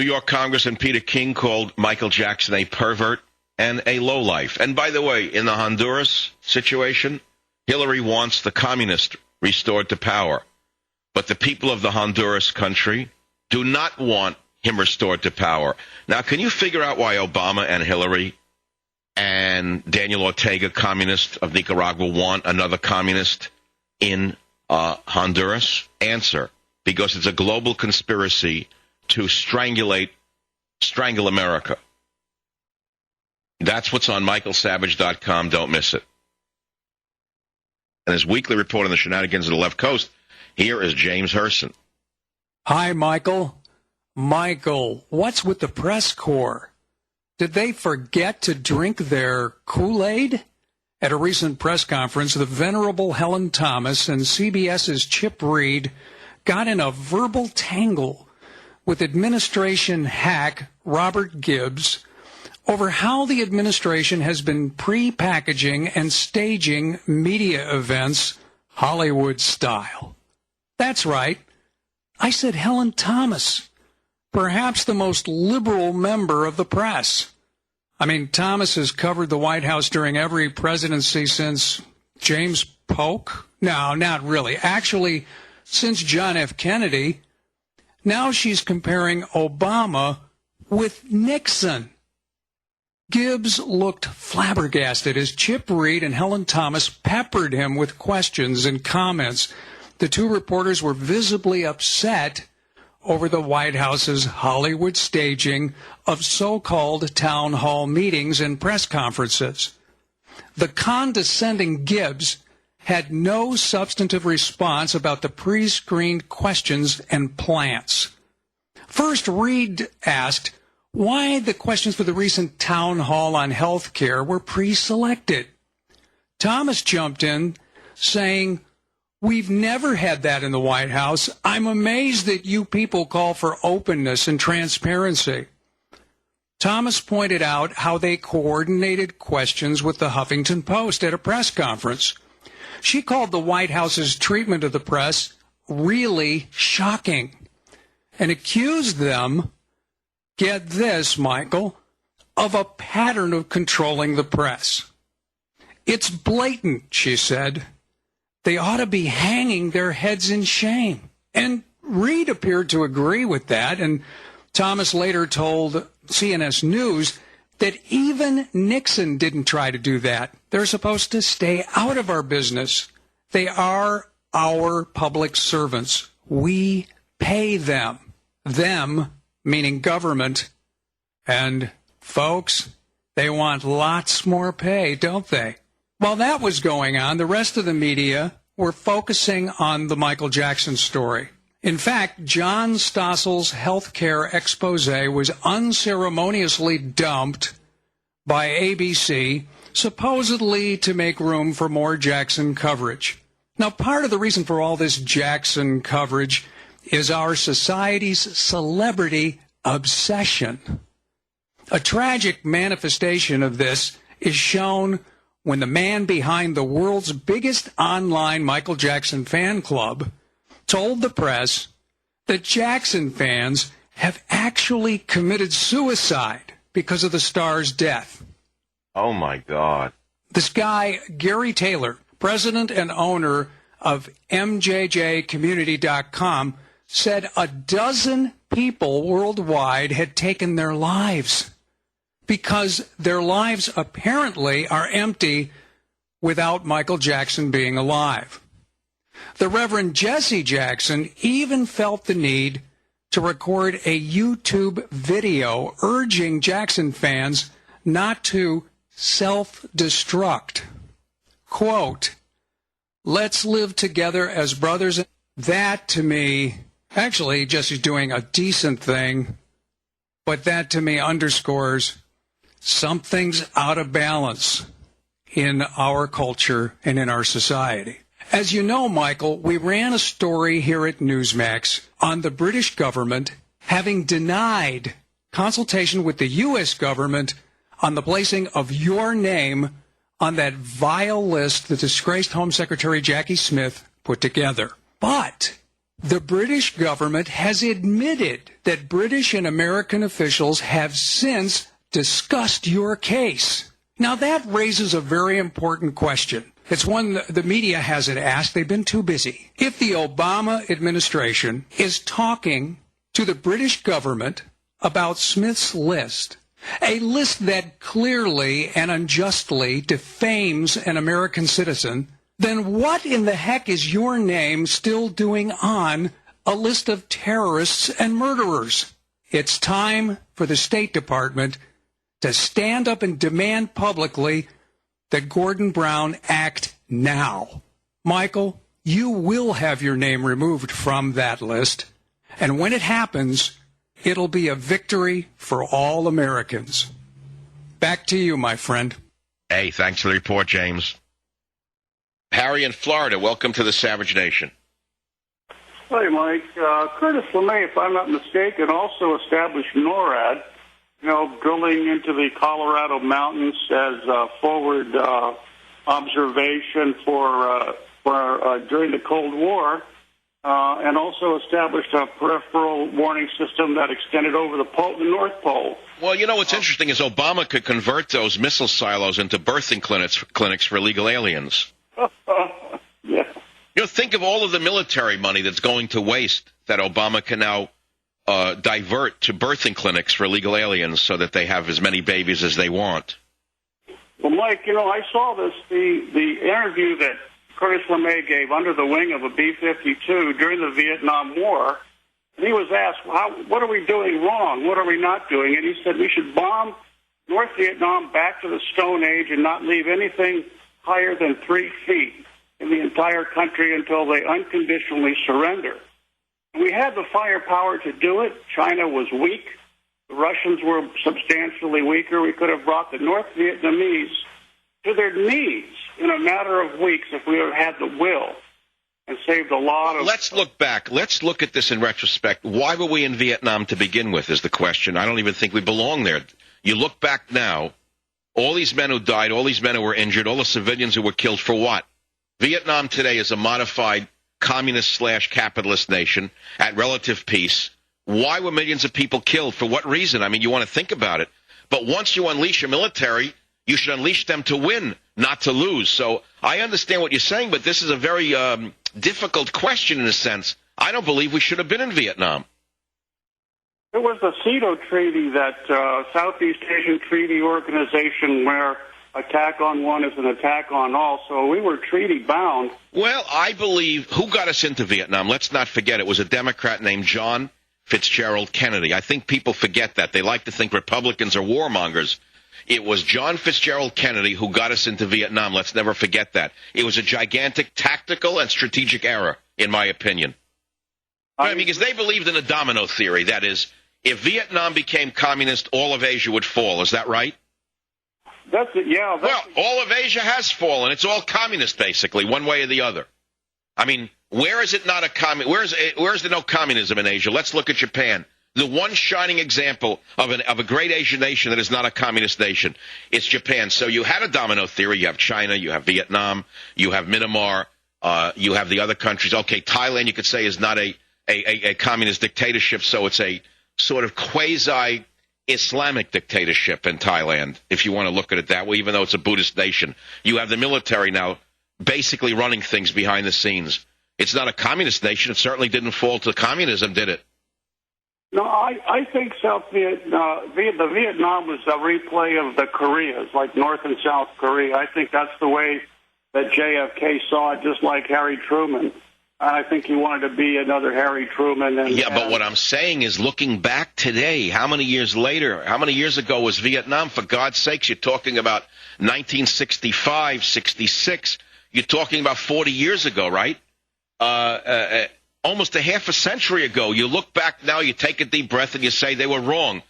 New York Congressman Peter King called Michael Jackson a pervert and a lowlife. And by the way, in the Honduras situation, Hillary wants the communists restored to power. But the people of the Honduras country do not want him restored to power. Now, can you figure out why Obama and Hillary and Daniel Ortega, communist of Nicaragua, want another communist in Honduras? Answer: because it's a global conspiracy to strangle America. That's what's on michaelsavage.com. Don't miss it. And his weekly report on the shenanigans of the left coast, here is James Herson. Hi, Michael. Michael, what's with the press corps? Did they forget to drink their Kool-Aid? At a recent press conference, the venerable Helen Thomas and CBS's Chip Reed got in a verbal tangle with administration hack Robert Gibbs over how the administration has been pre-packaging and staging media events Hollywood style. That's right. I said Helen Thomas, perhaps the most liberal member of the press. I mean, Thomas has covered the White House during every presidency since James Polk. No, not really. Actually, since John F. Kennedy. Now she's comparing Obama with Nixon. Gibbs looked flabbergasted as Chip Reed and Helen Thomas peppered him with questions and comments. The two reporters were visibly upset over the White House's Hollywood staging of so-called town hall meetings and press conferences. The condescending Gibbs had no substantive response about the pre-screened questions and plants. First, Reed asked why the questions for the recent town hall on health care were pre-selected. Thomas jumped in, saying, "We've never had that in the White House. I'm amazed that you people call for openness and transparency." Thomas pointed out how they coordinated questions with the Huffington Post at a press conference. She called the White House's treatment of the press really shocking and accused them, get this, Michael, of a pattern of controlling the press. "It's blatant," she said. "They ought to be hanging their heads in shame." And Reed appeared to agree with that, and Thomas later told CNS News that even Nixon didn't try to do that. They're supposed to stay out of our business. They are our public servants. We pay them. Them, meaning government. And, folks, they want lots more pay, don't they? While that was going on, the rest of the media were focusing on the Michael Jackson story. In fact, John Stossel's healthcare expose was unceremoniously dumped by ABC, supposedly to make room for more Jackson coverage. Now, part of the reason for all this Jackson coverage is our society's celebrity obsession. A tragic manifestation of this is shown when the man behind the world's biggest online Michael Jackson fan club told the press that Jackson fans have actually committed suicide because of the star's death. Oh, my God. This guy, Gary Taylor, president and owner of MJJcommunity.com, said a dozen people worldwide had taken their lives because their lives apparently are empty without Michael Jackson being alive. The Reverend Jesse Jackson even felt the need to record a YouTube video urging Jackson fans not to self-destruct. Quote, "Let's live together as brothers." That to me, actually, Jesse's doing a decent thing, but that to me underscores something's out of balance in our culture and in our society. As you know, Michael, we ran a story here at Newsmax on the British government having denied consultation with the U.S. government on the placing of your name on that vile list the disgraced Home Secretary Jackie Smith put together. But The British government has admitted that British and American officials have since discussed your case. Now that raises a very important question. It's one the media hasn't asked. They've been too busy. If the Obama administration is talking to the British government about Smith's list, a list that clearly and unjustly defames an American citizen, then what in the heck is your name still doing on a list of terrorists and murderers? It's time for the State Department to stand up and demand publicly that Gordon Brown act now. Michael, you will have your name removed from that list, and when it happens, it'll be a victory for all Americans. Back to you, my friend. Hey, thanks for the report, James. Harry in Florida, welcome to the Savage Nation. Hi, Mike. Curtis LeMay, if I'm not mistaken, also established NORAD, drilling into the Colorado mountains as forward observation for during the Cold War, and also established a peripheral warning system that extended over the North Pole. Well, what's interesting is Obama could convert those missile silos into birthing clinics for illegal aliens. Yeah. Think of all of the military money that's going to waste that Obama can now divert to birthing clinics for illegal aliens so that they have as many babies as they want. Well, Mike, I saw the interview that Curtis LeMay gave under the wing of a B-52 during the Vietnam War. And he was asked, what are we doing wrong? What are we not doing? And he said we should bomb North Vietnam back to the Stone Age and not leave anything higher than 3 feet in the entire country until they unconditionally surrender. We had the firepower to do it. China was weak. The Russians were substantially weaker. We could have brought the North Vietnamese to their knees in a matter of weeks if we had the will, and saved a lot of... Let's look back. Let's look at this in retrospect. Why were we in Vietnam to begin with is the question. I don't even think we belong there. You look back now, all these men who died, all these men who were injured, all the civilians who were killed for what? Vietnam today is a modified communist/capitalist nation at relative peace. Why were millions of people killed? For what reason? I mean, you want to think about it. But once you unleash a military, you should unleash them to win, not to lose. So I understand what you're saying, but this is a very difficult question in a sense. I don't believe we should have been in Vietnam. It was the CETO Treaty, that Southeast Asian Treaty Organization, where attack on one is an attack on all. So we were treaty bound. Well, I believe who got us into Vietnam, let's not forget, it was a Democrat named John Fitzgerald Kennedy. I think people forget that. They like to think Republicans are warmongers. It was John Fitzgerald Kennedy who got us into Vietnam. Let's never forget that. It was a gigantic tactical and strategic error, in my opinion. Because they believed in a domino theory. That is, if Vietnam became communist, all of Asia would fall. Is that right? That's it, yeah. Well, all of Asia has fallen. It's all communist, basically, one way or the other. I mean, where is it not a where is there no communism in Asia? Let's look at Japan. The one shining example of a great Asian nation that is not a communist nation. It's Japan. So you had a domino theory. You have China, you have Vietnam, you have Myanmar, you have the other countries. Okay, Thailand, you could say, is not a communist dictatorship, so it's a sort of quasi-Islamic dictatorship in Thailand, if you want to look at it that way, even though it's a Buddhist nation. You have the military now basically running things behind the scenes. It's not a communist nation. It certainly didn't fall to communism, did it? No, I think the Vietnam was a replay of the Koreas, like North and South Korea. I think that's the way that JFK saw it, just like Harry Truman. I think he wanted to be another Harry Truman. But what I'm saying is, looking back today, how many years later, how many years ago was Vietnam? For God's sakes, you're talking about 1965, 66. You're talking about 40 years ago, right? Almost a half a century ago. You look back now, you take a deep breath, and you say they were wrong.